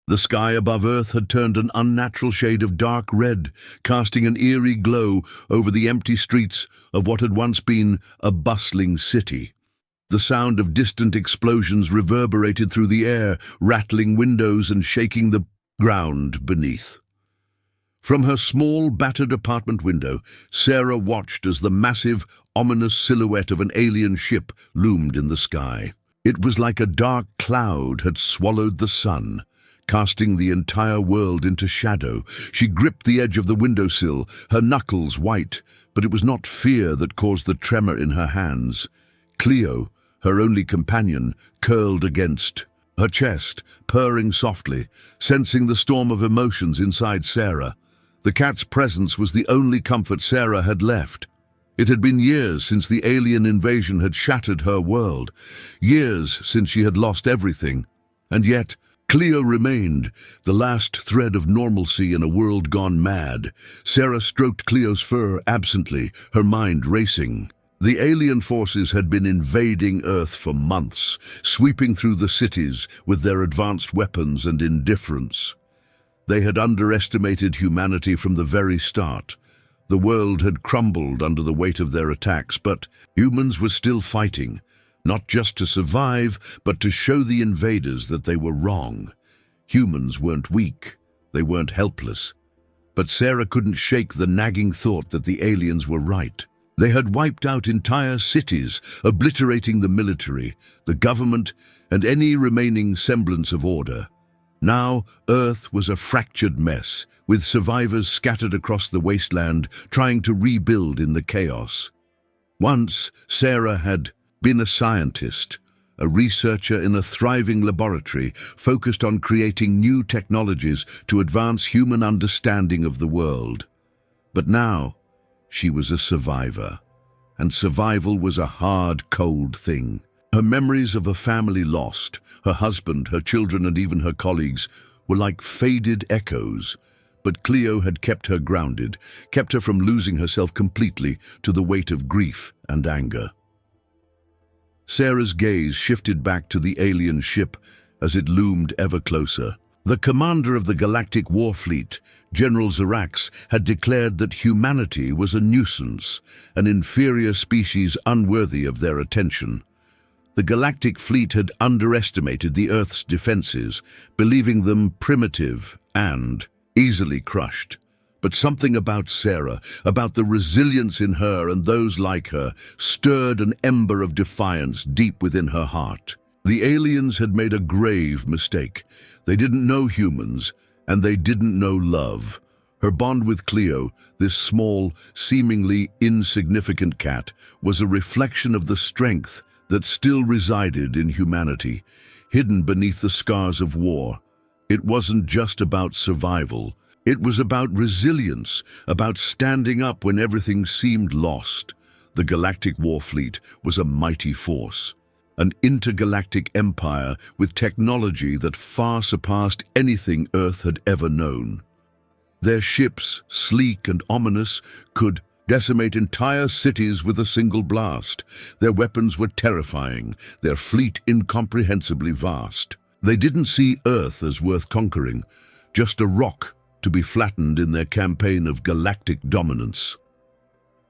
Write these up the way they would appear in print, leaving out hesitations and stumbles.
The sky above Earth had turned an unnatural shade of dark red, casting an eerie glow over the empty streets of what had once been a bustling city. The sound of distant explosions reverberated through the air, rattling windows and shaking the ground beneath. From her small, battered apartment window, Sarah watched as the massive, ominous silhouette of an alien ship loomed in the sky. It was like a dark cloud had swallowed the sun, casting the entire world into shadow. She gripped the edge of the windowsill, her knuckles white, but it was not fear that caused the tremor in her hands. Cleo, her only companion, curled against her chest, purring softly, sensing the storm of emotions inside Sarah. The cat's presence was the only comfort Sarah had left. It had been years since the alien invasion had shattered her world, years since she had lost everything. And yet, Cleo remained, the last thread of normalcy in a world gone mad. Sarah stroked Cleo's fur absently, her mind racing. The alien forces had been invading Earth for months, sweeping through the cities with their advanced weapons and indifference. They had underestimated humanity from the very start. The world had crumbled under the weight of their attacks, but humans were still fighting, not just to survive, but to show the invaders that they were wrong. Humans weren't weak, they weren't helpless. But Sarah couldn't shake the nagging thought that the aliens were right. They had wiped out entire cities, obliterating the military, the government, and any remaining semblance of order. Now, Earth was a fractured mess, with survivors scattered across the wasteland, trying to rebuild in the chaos. Once, Sarah had been a scientist, a researcher in a thriving laboratory focused on creating new technologies to advance human understanding of the world. But now, she was a survivor, and survival was a hard, cold thing. Her memories of a family lost, her husband, her children, and even her colleagues were like faded echoes. But Cleo had kept her grounded, kept her from losing herself completely to the weight of grief and anger. Sarah's gaze shifted back to the alien ship as it loomed ever closer. The commander of the Galactic War Fleet, General Xerax, had declared that humanity was a nuisance, an inferior species unworthy of their attention. The Galactic Fleet had underestimated the Earth's defenses, believing them primitive and easily crushed. But something about Sarah, about the resilience in her and those like her, stirred an ember of defiance deep within her heart. The aliens had made a grave mistake. They didn't know humans, and they didn't know love. Her bond with Cleo, this small, seemingly insignificant cat, was a reflection of the strength that still resided in humanity, hidden beneath the scars of war. It wasn't just about survival. It was about resilience, about standing up when everything seemed lost. The Galactic War Fleet was a mighty force, an intergalactic empire with technology that far surpassed anything Earth had ever known. Their ships, sleek and ominous, could decimate entire cities with a single blast. Their weapons were terrifying, their fleet incomprehensibly vast. They didn't see Earth as worth conquering, just a rock to be flattened in their campaign of galactic dominance.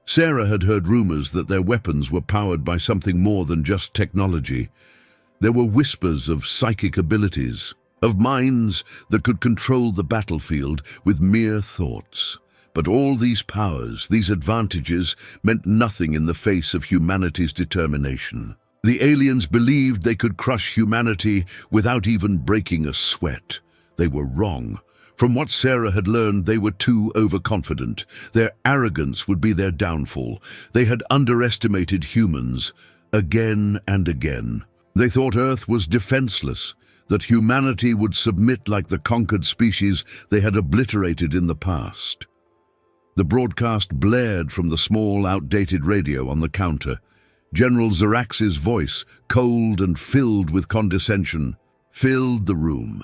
Sarah had heard rumors that their weapons were powered by something more than just technology. There were whispers of psychic abilities, of minds that could control the battlefield with mere thoughts. But all these powers, these advantages, meant nothing in the face of humanity's determination. The aliens believed they could crush humanity without even breaking a sweat. They were wrong. From what Sarah had learned, they were too overconfident. Their arrogance would be their downfall. They had underestimated humans again and again. They thought Earth was defenseless, that humanity would submit like the conquered species they had obliterated in the past. The broadcast blared from the small, outdated radio on the counter. General Xerax's voice, cold and filled with condescension, filled the room.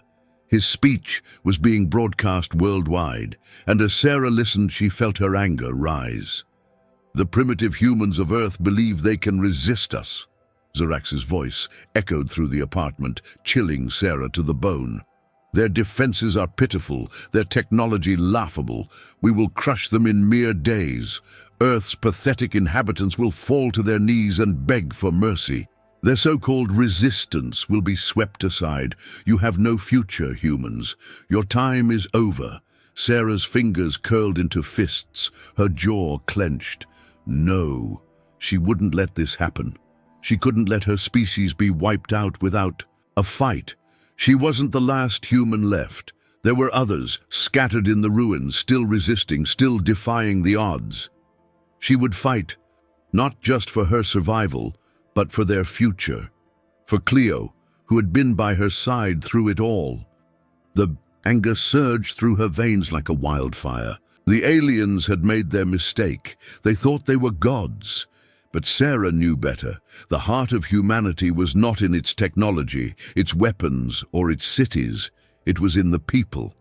His speech was being broadcast worldwide, and as Sarah listened, she felt her anger rise. The primitive humans of Earth believe they can resist us. Xerax's voice echoed through the apartment, chilling Sarah to the bone. Their defenses are pitiful, their technology laughable. We will crush them in mere days. Earth's pathetic inhabitants will fall to their knees and beg for mercy. Their so-called resistance will be swept aside. You have no future, humans. Your time is over. Sarah's fingers curled into fists, her jaw clenched. No, she wouldn't let this happen. She couldn't let her species be wiped out without a fight. She wasn't the last human left. There were others, scattered in the ruins, still resisting, still defying the odds. She would fight, not just for her survival, but for their future. For Cleo, who had been by her side through it all. The anger surged through her veins like a wildfire. The aliens had made their mistake. They thought they were gods. But Sarah knew better. The heart of humanity was not in its technology, its weapons, or its cities. It was in the people.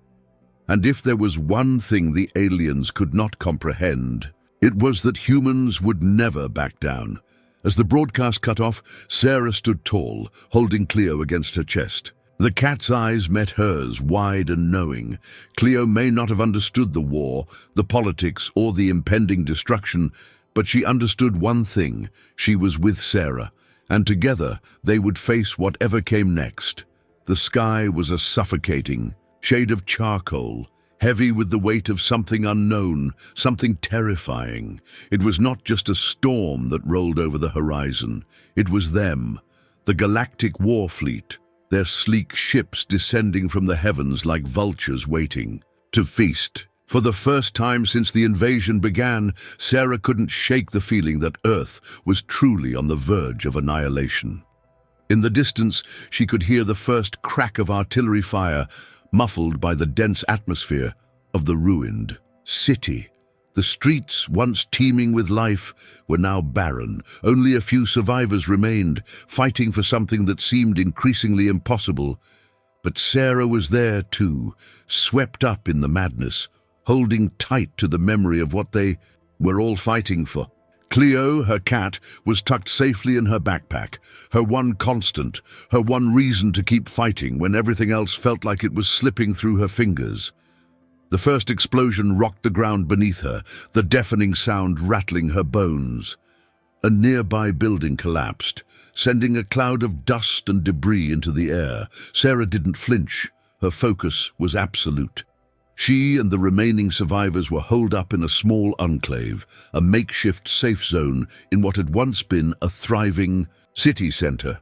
And if there was one thing the aliens could not comprehend, it was that humans would never back down. As the broadcast cut off, Sarah stood tall, holding Cleo against her chest. The cat's eyes met hers, wide and knowing. Cleo may not have understood the war, the politics, or the impending destruction, but she understood one thing: she was with Sarah, and together they would face whatever came next. The sky was a suffocating shade of charcoal, heavy with the weight of something unknown, something terrifying. It was not just a storm that rolled over the horizon. It was them, the Galactic War Fleet, their sleek ships descending from the heavens like vultures waiting to feast. For the first time since the invasion began, Sarah couldn't shake the feeling that Earth was truly on the verge of annihilation. In the distance, she could hear the first crack of artillery fire, muffled by the dense atmosphere of the ruined city. The streets, once teeming with life, were now barren. Only a few survivors remained, fighting for something that seemed increasingly impossible. But Sarah was there too, swept up in the madness, holding tight to the memory of what they were all fighting for. Cleo, her cat, was tucked safely in her backpack, her one constant, her one reason to keep fighting when everything else felt like it was slipping through her fingers. The first explosion rocked the ground beneath her, the deafening sound rattling her bones. A nearby building collapsed, sending a cloud of dust and debris into the air. Sarah didn't flinch. Her focus was absolute. She and the remaining survivors were holed up in a small enclave, a makeshift safe zone in what had once been a thriving city center.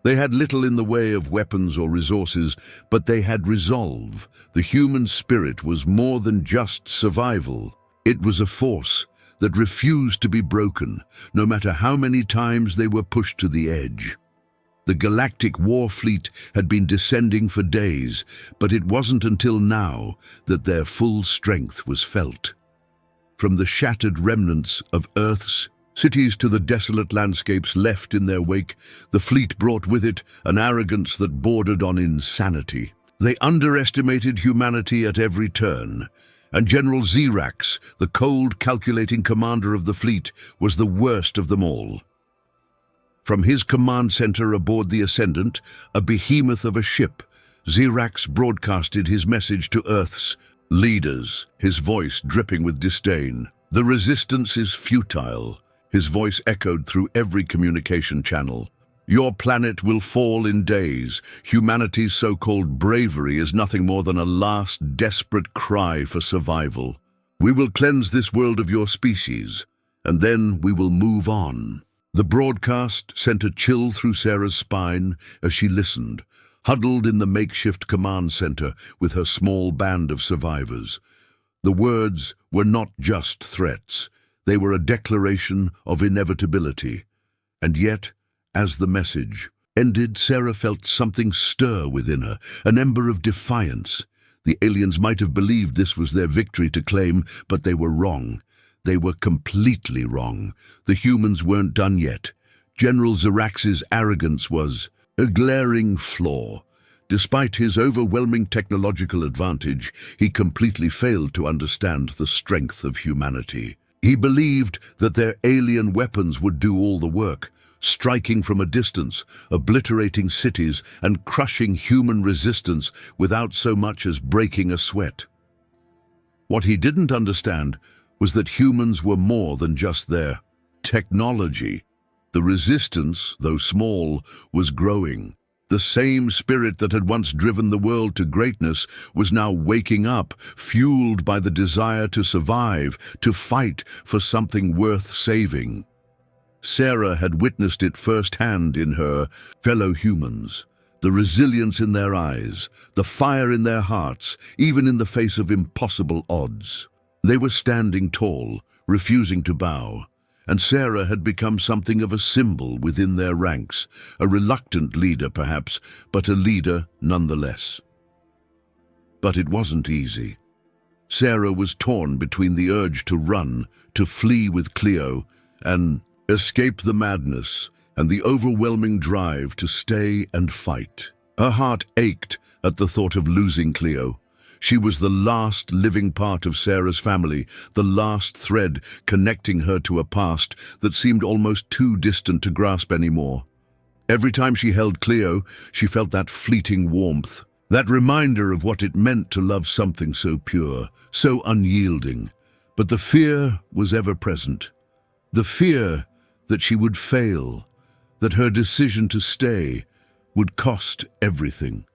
They had little in the way of weapons or resources, but they had resolve. The human spirit was more than just survival. It was a force that refused to be broken, no matter how many times they were pushed to the edge. The Galactic War Fleet had been descending for days, but it wasn't until now that their full strength was felt. From the shattered remnants of Earth's cities to the desolate landscapes left in their wake, the fleet brought with it an arrogance that bordered on insanity. They underestimated humanity at every turn, and General Xerax, the cold, calculating commander of the fleet, was the worst of them all. From his command center aboard the Ascendant, a behemoth of a ship, Xerax broadcasted his message to Earth's leaders, his voice dripping with disdain. "The resistance is futile," his voice echoed through every communication channel. "Your planet will fall in days. Humanity's so-called bravery is nothing more than a last desperate cry for survival. We will cleanse this world of your species, and then we will move on." The broadcast sent a chill through Sarah's spine as she listened, huddled in the makeshift command center with her small band of survivors. The words were not just threats. They were a declaration of inevitability. And yet, as the message ended, Sarah felt something stir within her, an ember of defiance. The aliens might have believed this was their victory to claim, but they were wrong. They were completely wrong. The humans weren't done yet. General Xerax's arrogance was a glaring flaw. Despite his overwhelming technological advantage, he completely failed to understand the strength of humanity. He believed that their alien weapons would do all the work, striking from a distance, obliterating cities and crushing human resistance without so much as breaking a sweat. What he didn't understand was that humans were more than just their technology. The resistance, though small, was growing. The same spirit that had once driven the world to greatness was now waking up, fueled by the desire to survive, to fight for something worth saving. Sarah had witnessed it firsthand in her fellow humans. The resilience in their eyes, the fire in their hearts, even in the face of impossible odds. They were standing tall, refusing to bow, and Sarah had become something of a symbol within their ranks, a reluctant leader perhaps, but a leader nonetheless. But it wasn't easy. Sarah was torn between the urge to run, to flee with Cleo, and escape the madness, and the overwhelming drive to stay and fight. Her heart ached at the thought of losing Cleo. She was the last living part of Sarah's family, the last thread connecting her to a past that seemed almost too distant to grasp anymore. Every time she held Cleo, she felt that fleeting warmth, that reminder of what it meant to love something so pure, so unyielding. But the fear was ever present. The fear that she would fail, that her decision to stay would cost everything.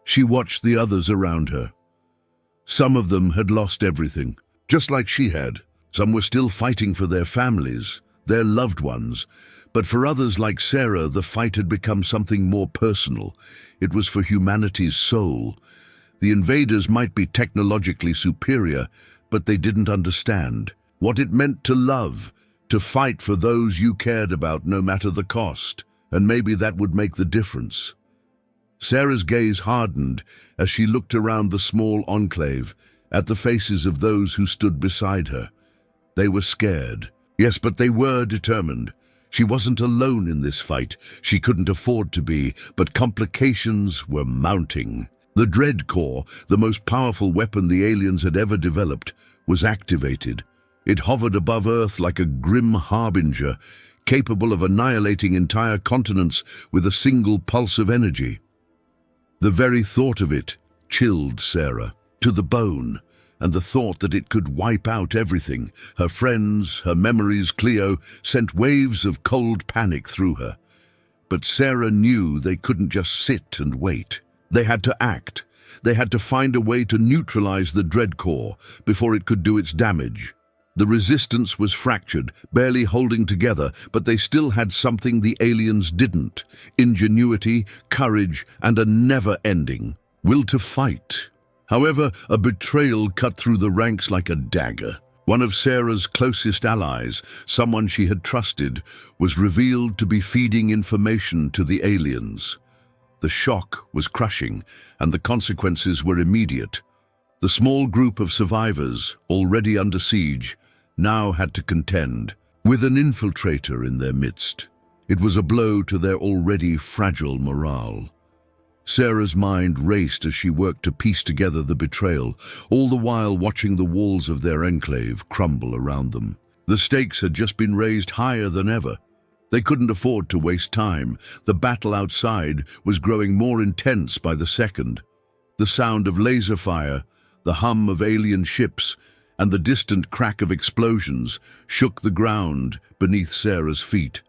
She watched the others around her. Some of them had lost everything, just like she had. Some were still fighting for their families, their loved ones. But for others like Sarah, the fight had become something more personal. It was for humanity's soul. The invaders might be technologically superior, but they didn't understand what it meant to love, to fight for those you cared about no matter the cost. And maybe that would make the difference. Sarah's gaze hardened as she looked around the small enclave, at the faces of those who stood beside her. They were scared. Yes, but they were determined. She wasn't alone in this fight. She couldn't afford to be, but complications were mounting. The Dread Core, the most powerful weapon the aliens had ever developed, was activated. It hovered above Earth like a grim harbinger, capable of annihilating entire continents with a single pulse of energy. The very thought of it chilled Sarah to the bone, and the thought that it could wipe out everything, her friends, her memories, Cleo, sent waves of cold panic through her. But Sarah knew they couldn't just sit and wait. They had to act. They had to find a way to neutralize the Dread Core before it could do its damage. The resistance was fractured, barely holding together, but they still had something the aliens didn't: ingenuity, courage, and a never-ending will to fight. However, a betrayal cut through the ranks like a dagger. One of Sarah's closest allies, someone she had trusted, was revealed to be feeding information to the aliens. The shock was crushing, and the consequences were immediate. The small group of survivors, already under siege, now had to contend with an infiltrator in their midst. It was a blow to their already fragile morale. Sarah's mind raced as she worked to piece together the betrayal, all the while watching the walls of their enclave crumble around them. The stakes had just been raised higher than ever. They couldn't afford to waste time. The battle outside was growing more intense by the second. The sound of laser fire, the hum of alien ships, and the distant crack of explosions shook the ground beneath Sarah's feet.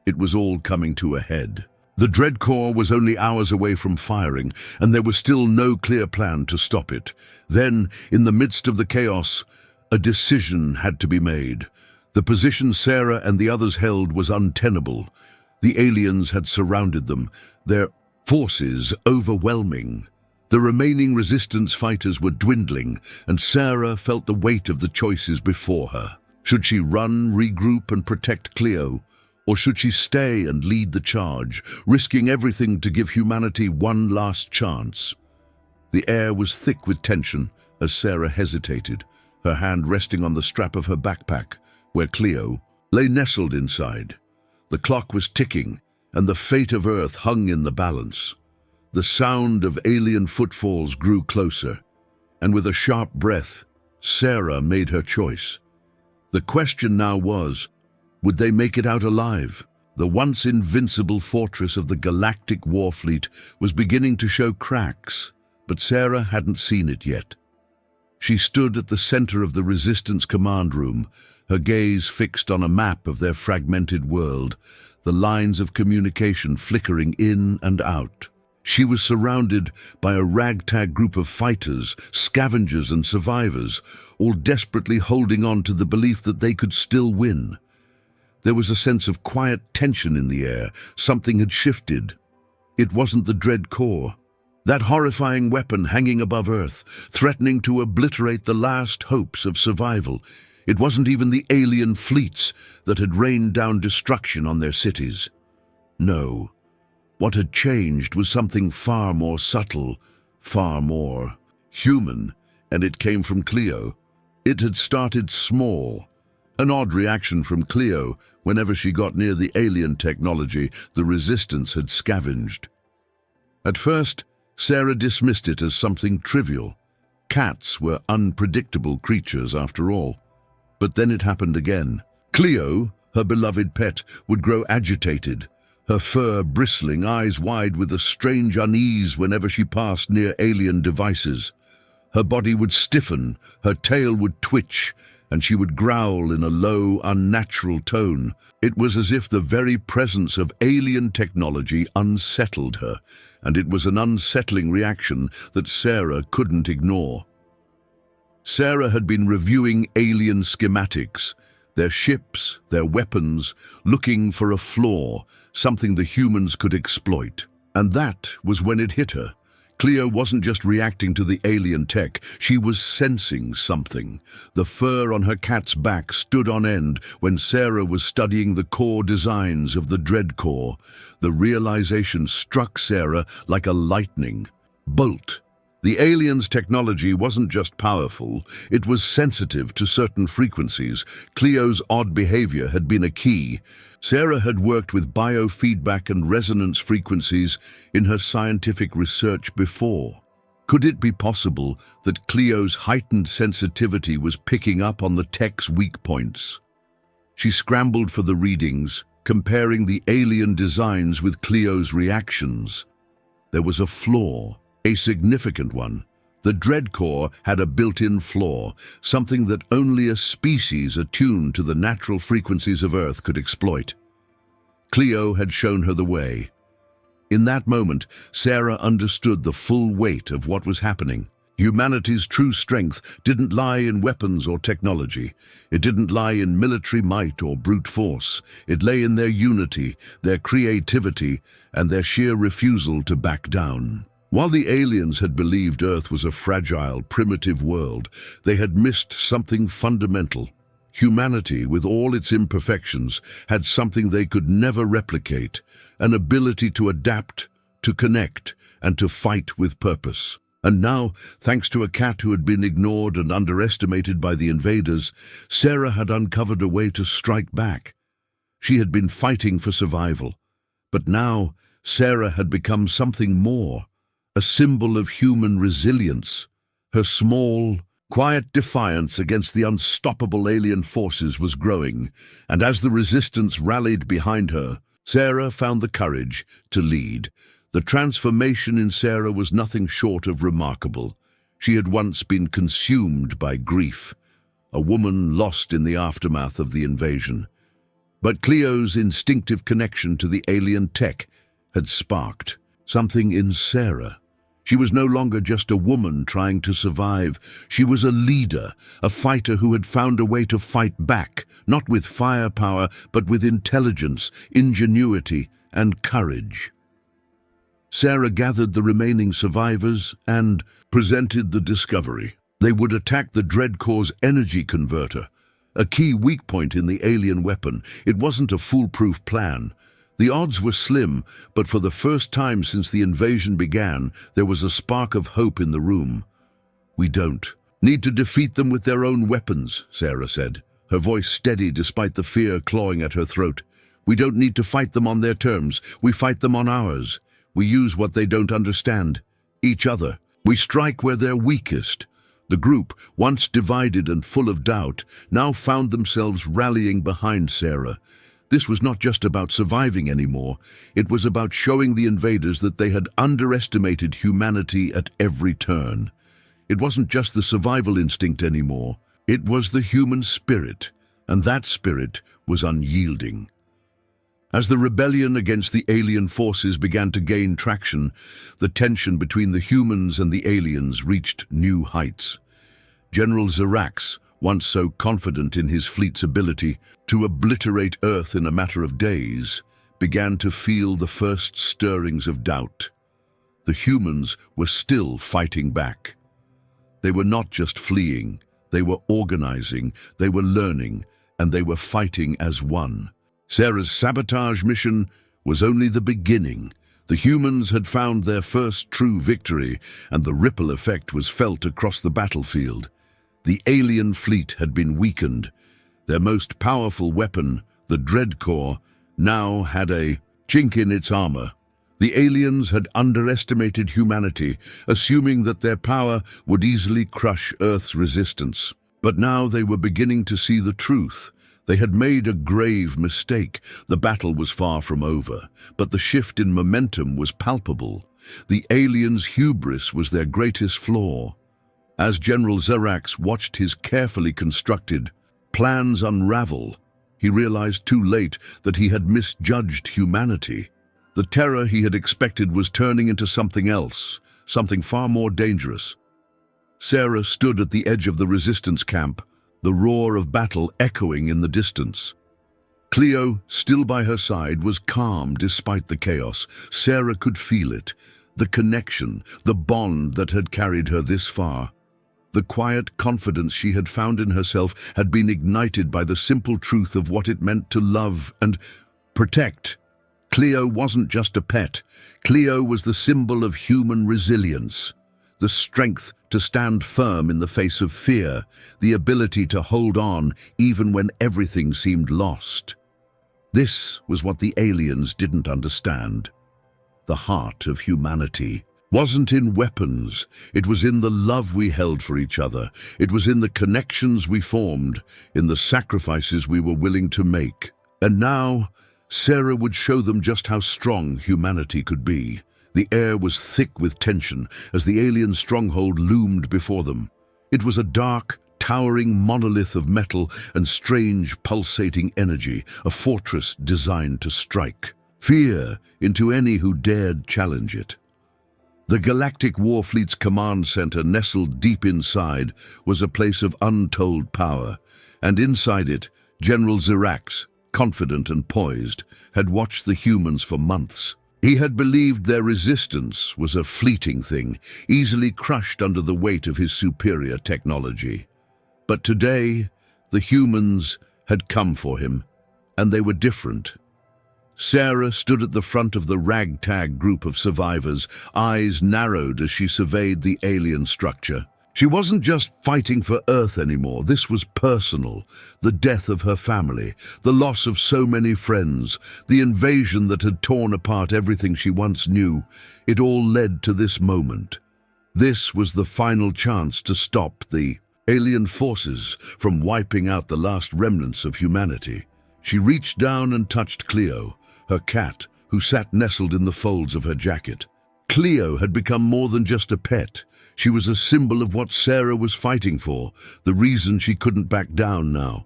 It was all coming to a head. The Dread Core was only hours away from firing, and there was still no clear plan to stop it. Then, in the midst of the chaos, a decision had to be made. The position Sarah and the others held was untenable. The aliens had surrounded them, their forces overwhelming. The remaining resistance fighters were dwindling, and Sarah felt the weight of the choices before her. Should she run, regroup, and protect Cleo? Or should she stay and lead the charge, risking everything to give humanity one last chance? The air was thick with tension as Sarah hesitated, her hand resting on the strap of her backpack, where Cleo lay nestled inside. The clock was ticking, and the fate of Earth hung in the balance. The sound of alien footfalls grew closer, and with a sharp breath, Sarah made her choice. The question now was, would they make it out alive? The once invincible fortress of the Galactic War Fleet was beginning to show cracks, but Sarah hadn't seen it yet. She stood at the center of the Resistance command room, her gaze fixed on a map of their fragmented world, the lines of communication flickering in and out. She was surrounded by a ragtag group of fighters, scavengers and survivors, all desperately holding on to the belief that they could still win. There was a sense of quiet tension in the air. Something had shifted. It wasn't the dread core, that horrifying weapon hanging above Earth, threatening to obliterate the last hopes of survival. It wasn't even the alien fleets that had rained down destruction on their cities. No. What had changed was something far more subtle, far more human, and it came from Cleo. It had started small, an odd reaction from Cleo whenever she got near the alien technology the Resistance had scavenged. At first, Sarah dismissed it as something trivial. Cats were unpredictable creatures after all. But then it happened again. Cleo, her beloved pet, would grow agitated, her fur bristling, eyes wide with a strange unease whenever she passed near alien devices. Her body would stiffen, her tail would twitch, and she would growl in a low, unnatural tone. It was as if the very presence of alien technology unsettled her, and it was an unsettling reaction that Sarah couldn't ignore. Sarah had been reviewing alien schematics, their ships, their weapons, looking for a flaw, something the humans could exploit. And that was when it hit her. Cleo wasn't just reacting to the alien tech, she was sensing something. The fur on her cat's back stood on end when Sarah was studying the core designs of the Dread Core. The realization struck Sarah like a lightning bolt. The aliens' technology wasn't just powerful, it was sensitive to certain frequencies. Cleo's odd behavior had been a key. Sarah had worked with biofeedback and resonance frequencies in her scientific research before. Could it be possible that Cleo's heightened sensitivity was picking up on the tech's weak points? She scrambled for the readings, comparing the alien designs with Cleo's reactions. There was a flaw. A significant one. The Dread Core had a built-in flaw, something that only a species attuned to the natural frequencies of Earth could exploit. Cleo had shown her the way. In that moment, Sarah understood the full weight of what was happening. Humanity's true strength didn't lie in weapons or technology. It didn't lie in military might or brute force. It lay in their unity, their creativity, and their sheer refusal to back down. While the aliens had believed Earth was a fragile, primitive world, they had missed something fundamental. Humanity, with all its imperfections, had something they could never replicate, an ability to adapt, to connect, and to fight with purpose. And now, thanks to a cat who had been ignored and underestimated by the invaders, Sarah had uncovered a way to strike back. She had been fighting for survival, but now Sarah had become something more. A symbol of human resilience. Her small, quiet defiance against the unstoppable alien forces was growing, and as the Resistance rallied behind her, Sarah found the courage to lead. The transformation in Sarah was nothing short of remarkable. She had once been consumed by grief, a woman lost in the aftermath of the invasion. But Cleo's instinctive connection to the alien tech had sparked something in Sarah. She was no longer just a woman trying to survive. She was a leader, a fighter who had found a way to fight back, not with firepower, but with intelligence, ingenuity, and courage. Sarah gathered the remaining survivors and presented the discovery. They would attack the Dread Core's energy converter, a key weak point in the alien weapon. It wasn't a foolproof plan. The odds were slim, but for the first time since the invasion began, there was a spark of hope in the room. "We don't need to defeat them with their own weapons," Sarah said, her voice steady despite the fear clawing at her throat. "We don't need to fight them on their terms. We fight them on ours. We use what they don't understand, each other. We strike where they're weakest." The group, once divided and full of doubt, now found themselves rallying behind Sarah. This was not just about surviving anymore. It was about showing the invaders that they had underestimated humanity at every turn. It wasn't just the survival instinct anymore. It was the human spirit, and that spirit was unyielding. As the rebellion against the alien forces began to gain traction, the tension between the humans and the aliens reached new heights. General Zirax, once so confident in his fleet's ability to obliterate Earth in a matter of days, began to feel the first stirrings of doubt. The humans were still fighting back. They were not just fleeing, they were organizing, they were learning, and they were fighting as one. Sarah's sabotage mission was only the beginning. The humans had found their first true victory, and the ripple effect was felt across the battlefield. The alien fleet had been weakened. Their most powerful weapon, the Dreadcore, now had a chink in its armor. The aliens had underestimated humanity, assuming that their power would easily crush Earth's resistance. But now they were beginning to see the truth. They had made a grave mistake. The battle was far from over, but the shift in momentum was palpable. The aliens' hubris was their greatest flaw. As General Zirax watched his carefully constructed plans unravel, he realized too late that he had misjudged humanity. The terror he had expected was turning into something else, something far more dangerous. Sarah stood at the edge of the resistance camp, the roar of battle echoing in the distance. Cleo, still by her side, was calm despite the chaos. Sarah could feel it, the connection, the bond that had carried her this far. The quiet confidence she had found in herself had been ignited by the simple truth of what it meant to love and protect. Cleo wasn't just a pet. Cleo was the symbol of human resilience. The strength to stand firm in the face of fear, the ability to hold on even when everything seemed lost. This was what the aliens didn't understand. The heart of humanity wasn't in weapons. It was in the love we held for each other. It was in the connections we formed, in the sacrifices we were willing to make. And now, Sarah would show them just how strong humanity could be. The air was thick with tension as the alien stronghold loomed before them. It was a dark, towering monolith of metal and strange, pulsating energy, a fortress designed to strike fear into any who dared challenge it. The Galactic War Fleet's command center, nestled deep inside, was a place of untold power, and inside it, General Zirax, confident and poised, had watched the humans for months. He had believed their resistance was a fleeting thing, easily crushed under the weight of his superior technology. But today, the humans had come for him, and they were different. Sarah stood at the front of the ragtag group of survivors, eyes narrowed as she surveyed the alien structure. She wasn't just fighting for Earth anymore. This was personal. The death of her family, the loss of so many friends, the invasion that had torn apart everything she once knew. It all led to this moment. This was the final chance to stop the alien forces from wiping out the last remnants of humanity. She reached down and touched Cleo, her cat, who sat nestled in the folds of her jacket. Cleo had become more than just a pet. She was a symbol of what Sarah was fighting for, the reason she couldn't back down now.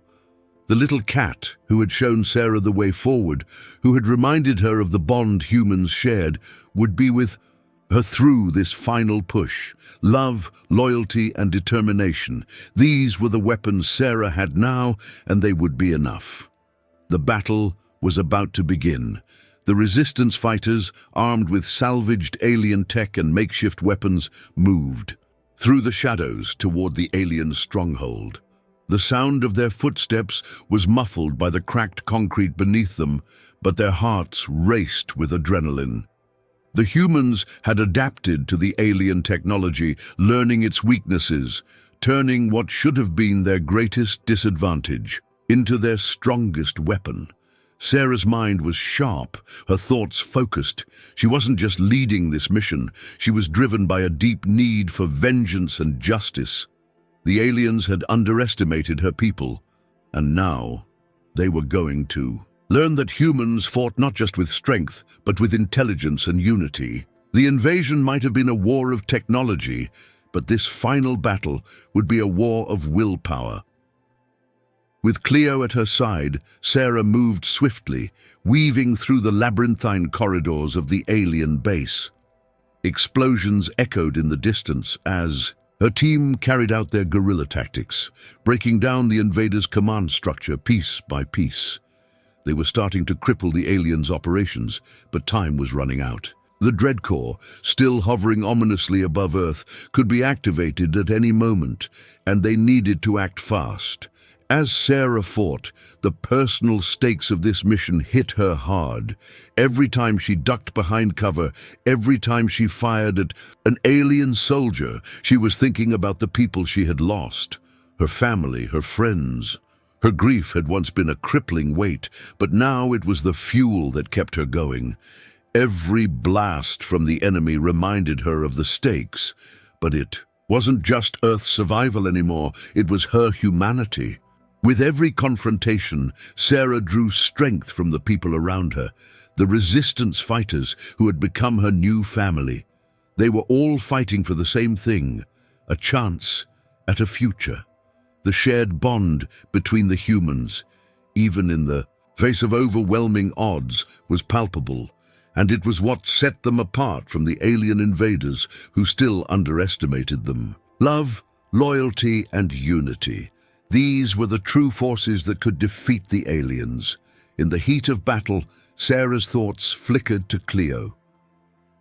The little cat, who had shown Sarah the way forward, who had reminded her of the bond humans shared, would be with her through this final push. Love, loyalty, and determination. These were the weapons Sarah had now, and they would be enough. The battle was about to begin. The resistance fighters, armed with salvaged alien tech and makeshift weapons, moved through the shadows toward the alien stronghold. The sound of their footsteps was muffled by the cracked concrete beneath them, but their hearts raced with adrenaline. The humans had adapted to the alien technology, learning its weaknesses, turning what should have been their greatest disadvantage into their strongest weapon. Sarah's mind was sharp, her thoughts focused. She wasn't just leading this mission, she was driven by a deep need for vengeance and justice. The aliens had underestimated her people, and now they were going to learned that humans fought not just with strength, but with intelligence and unity. The invasion might have been a war of technology, but this final battle would be a war of willpower. With Cleo at her side, Sarah moved swiftly, weaving through the labyrinthine corridors of the alien base. Explosions echoed in the distance as her team carried out their guerrilla tactics, breaking down the invaders' command structure piece by piece. They were starting to cripple the aliens' operations, but time was running out. The Dread Corps, still hovering ominously above Earth, could be activated at any moment, and they needed to act fast. As Sarah fought, the personal stakes of this mission hit her hard. Every time she ducked behind cover, every time she fired at an alien soldier, she was thinking about the people she had lost. Her family, her friends. Her grief had once been a crippling weight, but now it was the fuel that kept her going. Every blast from the enemy reminded her of the stakes, but it wasn't just Earth's survival anymore, it was her humanity. With every confrontation, Sarah drew strength from the people around her, the resistance fighters who had become her new family. They were all fighting for the same thing, a chance at a future. The shared bond between the humans, even in the face of overwhelming odds, was palpable, and it was what set them apart from the alien invaders who still underestimated them. Love, loyalty, and unity. These were the true forces that could defeat the aliens. In the heat of battle, Sarah's thoughts flickered to Cleo.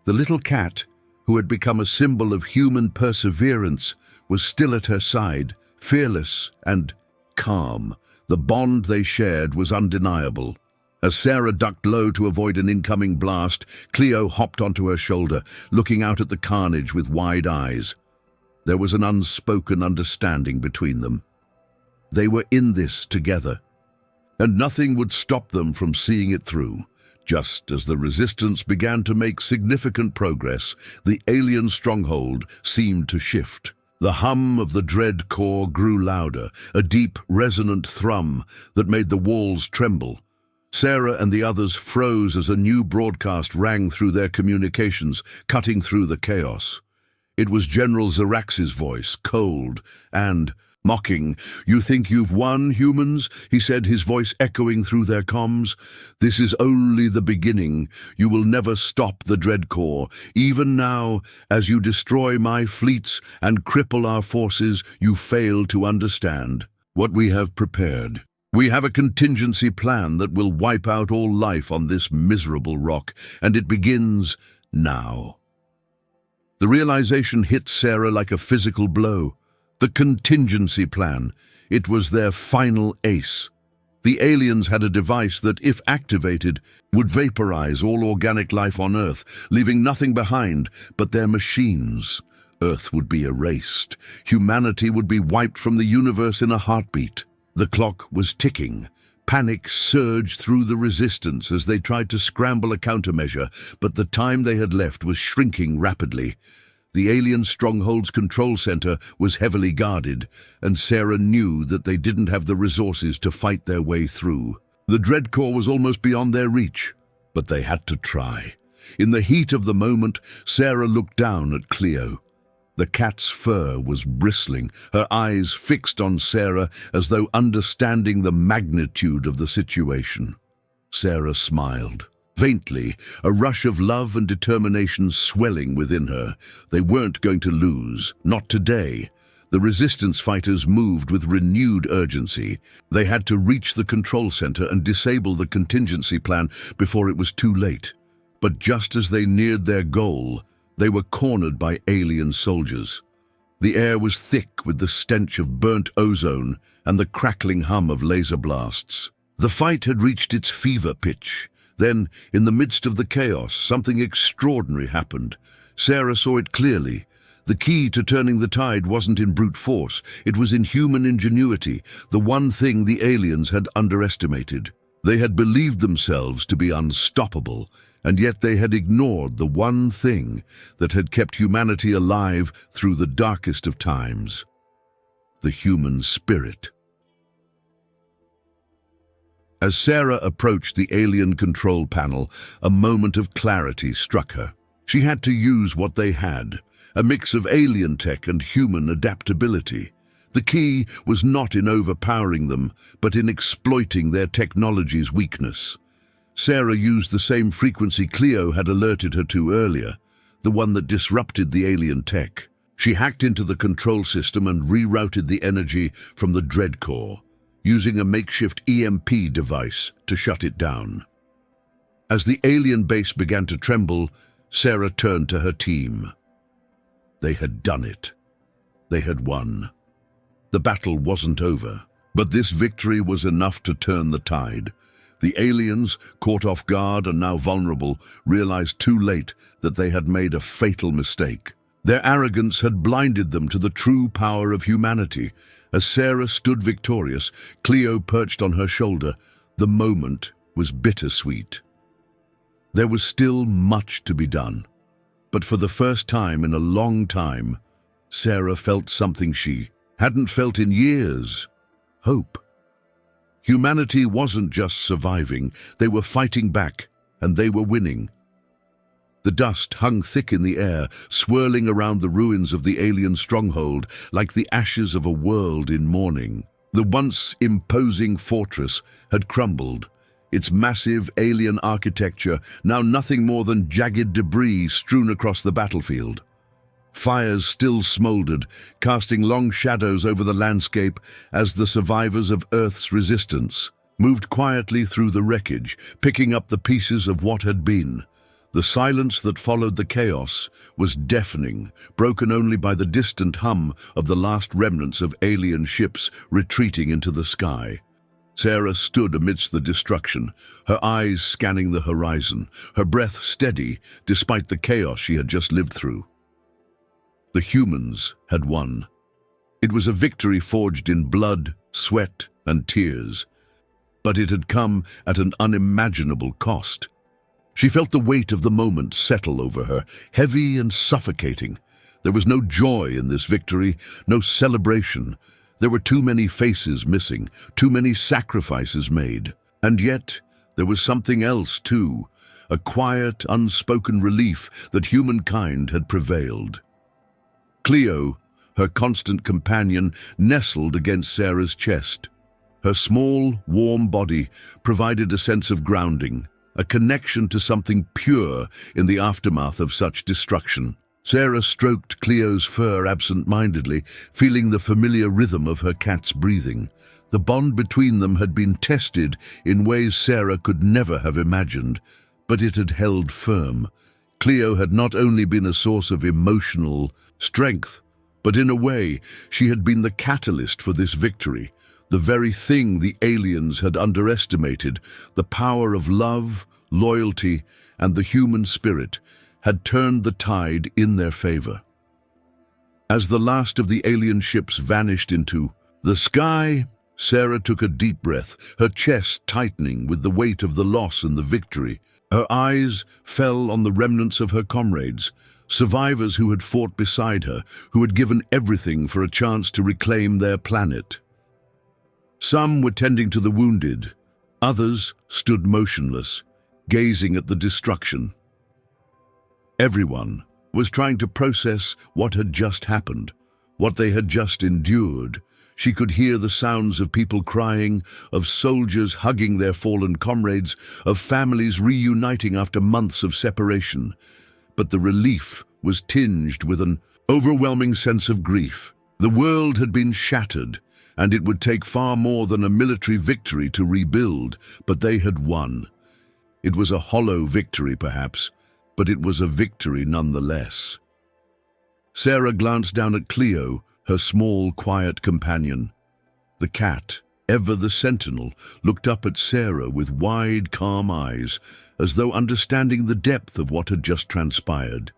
The little cat, who had become a symbol of human perseverance, was still at her side, fearless and calm. The bond they shared was undeniable. As Sarah ducked low to avoid an incoming blast, Cleo hopped onto her shoulder, looking out at the carnage with wide eyes. There was an unspoken understanding between them. They were in this together, and nothing would stop them from seeing it through. Just as the resistance began to make significant progress, the alien stronghold seemed to shift. The hum of the Dread Corps grew louder, a deep, resonant thrum that made the walls tremble. Sarah and the others froze as a new broadcast rang through their communications, cutting through the chaos. It was General Zarax's voice, cold and mocking. "You think you've won, humans?" he said, his voice echoing through their comms. "This is only the beginning. You will never stop the Dread Corps. Even now, as you destroy my fleets and cripple our forces, you fail to understand what we have prepared. We have a contingency plan that will wipe out all life on this miserable rock, and it begins now." The realization hit Sarah like a physical blow. The contingency plan. It was their final ace. The aliens had a device that, if activated, would vaporize all organic life on Earth, leaving nothing behind but their machines. Earth would be erased. Humanity would be wiped from the universe in a heartbeat. The clock was ticking. Panic surged through the resistance as they tried to scramble a countermeasure, but the time they had left was shrinking rapidly. The alien stronghold's control center was heavily guarded, and Sarah knew that they didn't have the resources to fight their way through. The Dread Corps was almost beyond their reach, but they had to try. In the heat of the moment, Sarah looked down at Cleo. The cat's fur was bristling, her eyes fixed on Sarah as though understanding the magnitude of the situation. Sarah smiled. Faintly, a rush of love and determination swelling within her. They weren't going to lose, not today. The resistance fighters moved with renewed urgency. They had to reach the control center and disable the contingency plan before it was too late. But just as they neared their goal, they were cornered by alien soldiers. The air was thick with the stench of burnt ozone and the crackling hum of laser blasts. The fight had reached its fever pitch. Then, in the midst of the chaos, something extraordinary happened. Sarah saw it clearly. The key to turning the tide wasn't in brute force. It was in human ingenuity, the one thing the aliens had underestimated. They had believed themselves to be unstoppable, and yet they had ignored the one thing that had kept humanity alive through the darkest of times: the human spirit. As Sarah approached the alien control panel, a moment of clarity struck her. She had to use what they had, a mix of alien tech and human adaptability. The key was not in overpowering them, but in exploiting their technology's weakness. Sarah used the same frequency Cleo had alerted her to earlier, the one that disrupted the alien tech. She hacked into the control system and rerouted the energy from the Dread Core, using a makeshift EMP device to shut it down. As the alien base began to tremble, Sarah turned to her team. They had done it. They had won. The battle wasn't over, but this victory was enough to turn the tide. The aliens, caught off guard and now vulnerable, realized too late that they had made a fatal mistake. Their arrogance had blinded them to the true power of humanity. As Sarah stood victorious, Cleo perched on her shoulder. The moment was bittersweet. There was still much to be done. But for the first time in a long time, Sarah felt something she hadn't felt in years: hope. Humanity wasn't just surviving, they were fighting back, and they were winning. The dust hung thick in the air, swirling around the ruins of the alien stronghold like the ashes of a world in mourning. The once imposing fortress had crumbled, its massive alien architecture now nothing more than jagged debris strewn across the battlefield. Fires still smoldered, casting long shadows over the landscape as the survivors of Earth's resistance moved quietly through the wreckage, picking up the pieces of what had been. The silence that followed the chaos was deafening, broken only by the distant hum of the last remnants of alien ships retreating into the sky. Sarah stood amidst the destruction, her eyes scanning the horizon, her breath steady despite the chaos she had just lived through. The humans had won. It was a victory forged in blood, sweat, and tears, but it had come at an unimaginable cost. She felt the weight of the moment settle over her, heavy and suffocating. There was no joy in this victory, no celebration. There were too many faces missing, too many sacrifices made. And yet, there was something else too, a quiet, unspoken relief that humankind had prevailed. Cleo, her constant companion, nestled against Sarah's chest. Her small, warm body provided a sense of grounding, a connection to something pure in the aftermath of such destruction. Sarah stroked Cleo's fur absent-mindedly, feeling the familiar rhythm of her cat's breathing. The bond between them had been tested in ways Sarah could never have imagined, but it had held firm. Cleo had not only been a source of emotional strength, but in a way, she had been the catalyst for this victory. The very thing the aliens had underestimated, the power of love, loyalty, and the human spirit, had turned the tide in their favor. As the last of the alien ships vanished into the sky, Sarah took a deep breath, her chest tightening with the weight of the loss and the victory. Her eyes fell on the remnants of her comrades, survivors who had fought beside her, who had given everything for a chance to reclaim their planet. Some were tending to the wounded, others stood motionless, gazing at the destruction. Everyone was trying to process what had just happened, what they had just endured. She could hear the sounds of people crying, of soldiers hugging their fallen comrades, of families reuniting after months of separation. But the relief was tinged with an overwhelming sense of grief. The world had been shattered, and it would take far more than a military victory to rebuild, but they had won. It was a hollow victory, perhaps, but it was a victory nonetheless. Sarah glanced down at Cleo, her small, quiet companion. The cat, ever the sentinel, looked up at Sarah with wide, calm eyes, as though understanding the depth of what had just transpired.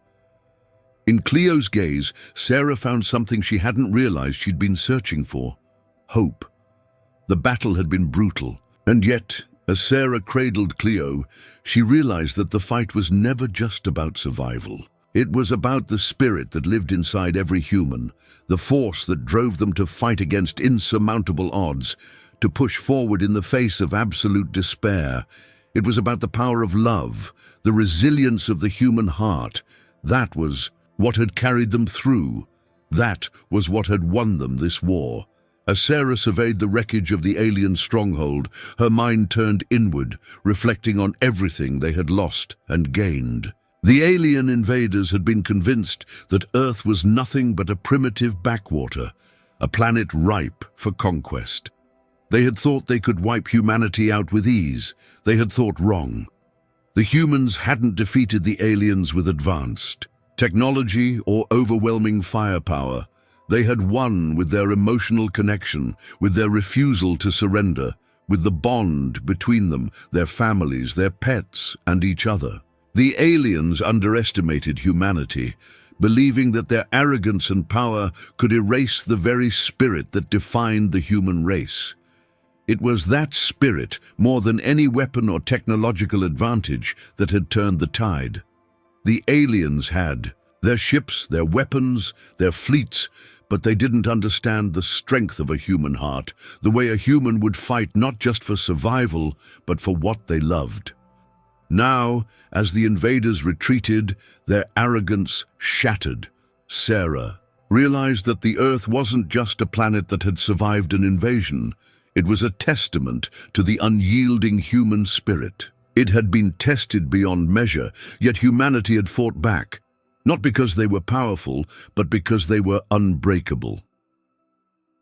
In Cleo's gaze, Sarah found something she hadn't realized she'd been searching for: hope. The battle had been brutal, and yet, as Sarah cradled Cleo, she realized that the fight was never just about survival. It was about the spirit that lived inside every human, the force that drove them to fight against insurmountable odds, to push forward in the face of absolute despair. It was about the power of love, the resilience of the human heart. That was what had carried them through. That was what had won them this war. As Sarah surveyed the wreckage of the alien stronghold, her mind turned inward, reflecting on everything they had lost and gained. The alien invaders had been convinced that Earth was nothing but a primitive backwater, a planet ripe for conquest. They had thought they could wipe humanity out with ease. They had thought wrong. The humans hadn't defeated the aliens with advanced technology or overwhelming firepower. They had won with their emotional connection, with their refusal to surrender, with the bond between them, their families, their pets, and each other. The aliens underestimated humanity, believing that their arrogance and power could erase the very spirit that defined the human race. It was that spirit, more than any weapon or technological advantage, that had turned the tide. The aliens had their ships, their weapons, their fleets, but they didn't understand the strength of a human heart, the way a human would fight not just for survival, but for what they loved. Now, as the invaders retreated, their arrogance shattered. Sarah realized that the Earth wasn't just a planet that had survived an invasion. It was a testament to the unyielding human spirit. It had been tested beyond measure, yet humanity had fought back, not because they were powerful, but because they were unbreakable.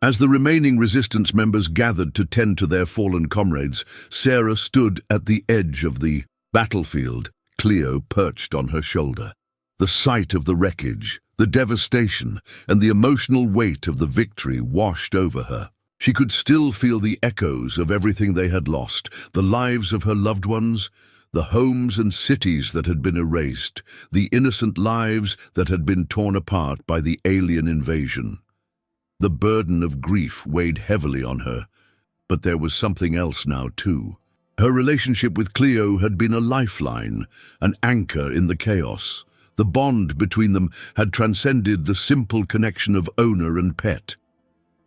As the remaining resistance members gathered to tend to their fallen comrades, Sarah stood at the edge of the battlefield, Cleo perched on her shoulder. The sight of the wreckage, the devastation, and the emotional weight of the victory washed over her. She could still feel the echoes of everything they had lost, the lives of her loved ones, the homes and cities that had been erased, the innocent lives that had been torn apart by the alien invasion. The burden of grief weighed heavily on her, but there was something else now too. Her relationship with Cleo had been a lifeline, an anchor in the chaos. The bond between them had transcended the simple connection of owner and pet.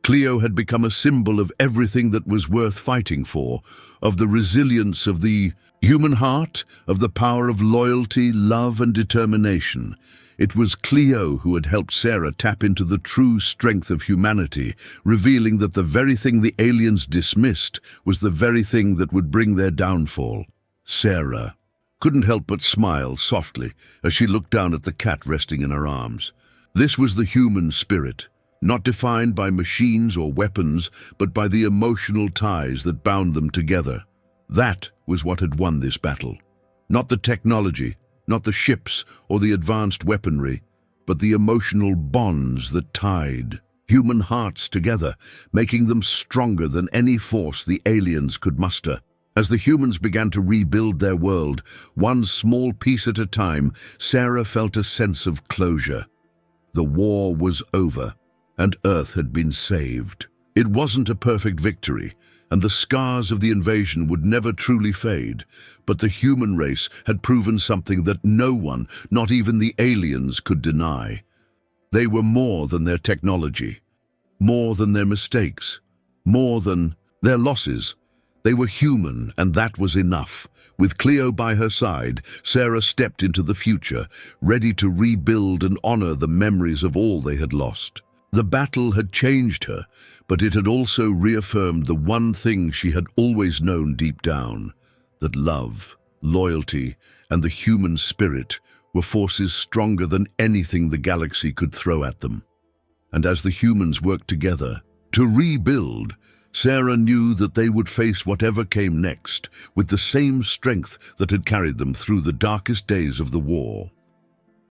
Cleo had become a symbol of everything that was worth fighting for, of the resilience of the human heart, of the power of loyalty, love, and determination. It was Cleo who had helped Sarah tap into the true strength of humanity, revealing that the very thing the aliens dismissed was the very thing that would bring their downfall. Sarah couldn't help but smile softly as she looked down at the cat resting in her arms. This was the human spirit, not defined by machines or weapons, but by the emotional ties that bound them together. That was what had won this battle. Not the technology, not the ships or the advanced weaponry, but the emotional bonds that tied human hearts together, making them stronger than any force the aliens could muster. As the humans began to rebuild their world, one small piece at a time, Sarah felt a sense of closure. The war was over, and Earth had been saved. It wasn't a perfect victory, and the scars of the invasion would never truly fade, but the human race had proven something that no one, not even the aliens, could deny. They were more than their technology, more than their mistakes, more than their losses. They were human, and that was enough. With Cleo by her side, Sarah stepped into the future, ready to rebuild and honor the memories of all they had lost. The battle had changed her, but it had also reaffirmed the one thing she had always known deep down, that love, loyalty, and the human spirit were forces stronger than anything the galaxy could throw at them. And as the humans worked together to rebuild, Sarah knew that they would face whatever came next with the same strength that had carried them through the darkest days of the war.